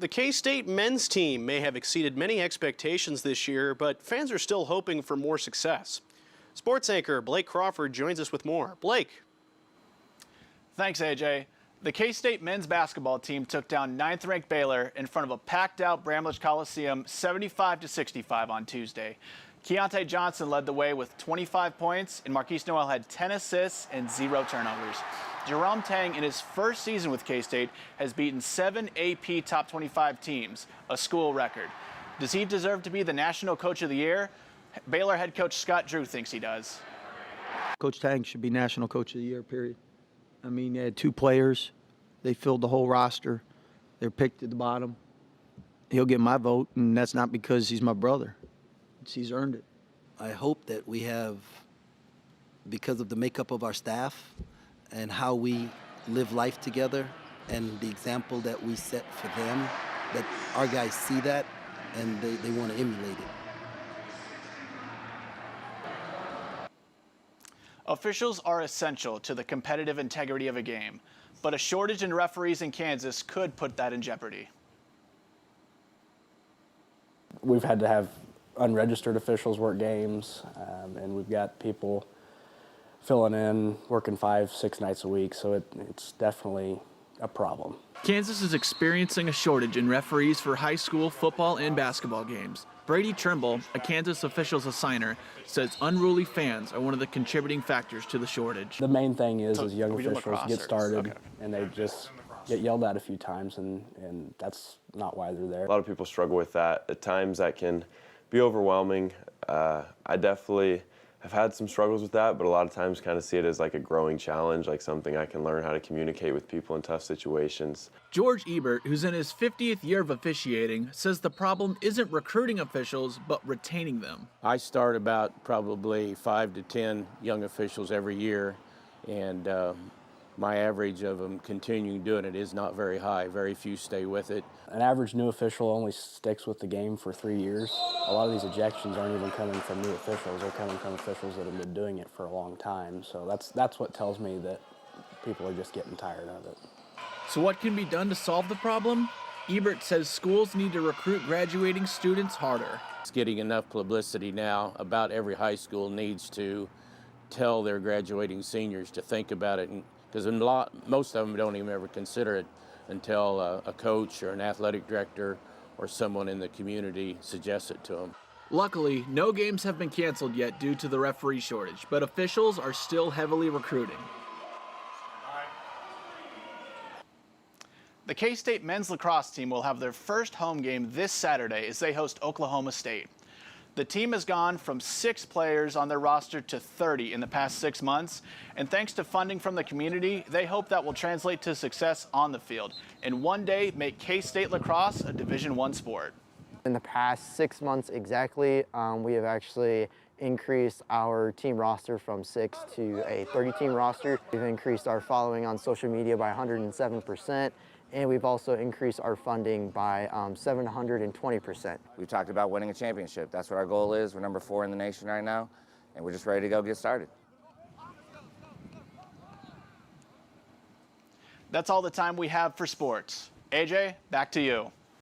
The K-State men's team may have exceeded many expectations this year, but fans are still hoping for more success. Sports anchor Blake Crawford joins us with more. Blake. Thanks, AJ. The K-State men's basketball team took down 9th-ranked Baylor in front of a packed-out Bramlage Coliseum 75-65 on Tuesday. Keontae Johnson led the way with 25 points, and Marquise Noel had 10 assists and 0 turnovers. Jerome Tang, in his first season with K-State, has beaten 7 AP Top 25 teams, a school record. Does he deserve to be the National Coach of the Year? Baylor head coach Scott Drew thinks he does. Coach Tang should be National Coach of the Year, period. I mean, they had 2 players. They filled the whole roster. They're picked at the bottom. He'll get my vote, and that's not because he's my brother. He's earned it. I hope that we have, because of the makeup of our staff and how we live life together and the example that we set for them, that our guys see that and they want to emulate it. Officials are essential to the competitive integrity of a game, but a shortage in referees in Kansas could put that in jeopardy. We've had to have unregistered officials work games, and we've got people filling in, working 5-6 nights a week, so it's definitely a problem. Kansas is experiencing a shortage in referees for high school football and basketball games. Brady Trimble, a Kansas officials assigner, says unruly fans are one of the contributing factors to the shortage. The main thing is young officials get started and they just get yelled at a few times, and that's not why they're there. A lot of people struggle with that. At times that can be overwhelming. I definitely have had some struggles with that, but a lot of times kind of see it as like a growing challenge, like something I can learn how to communicate with people in tough situations. George Ebert, who's in his 50th year of officiating, says the problem isn't recruiting officials, but retaining them. I start about probably 5 to 10 young officials every year, and my average of them continuing doing it is not very high. Very few stay with it. An average new official only sticks with the game for 3 years. A lot of these ejections aren't even coming from new officials. They're coming from officials that have been doing it for a long time. So that's what tells me that people are just getting tired of it. So what can be done to solve the problem? Ebert says schools need to recruit graduating students harder. It's getting enough publicity now. About every high school needs to tell their graduating seniors to think about it, because most of them don't even ever consider it until a coach or an athletic director or someone in the community suggests it to them. Luckily, no games have been canceled yet due to the referee shortage, but officials are still heavily recruiting. The K-State men's lacrosse team will have their first home game this Saturday as they host Oklahoma State. The team has gone from 6 players on their roster to 30 in the past 6 months, and thanks to funding from the community, they hope that will translate to success on the field and one day make K-State lacrosse a Division I sport. In the past 6 months exactly, we have actually increased our team roster from 6 to a 30-team roster. We've increased our following on social media by 107%. And we've also increased our funding by 720%. We've talked about winning a championship. That's what our goal is. We're number 4 in the nation right now, and we're just ready to go get started. That's all the time we have for sports. AJ, back to you.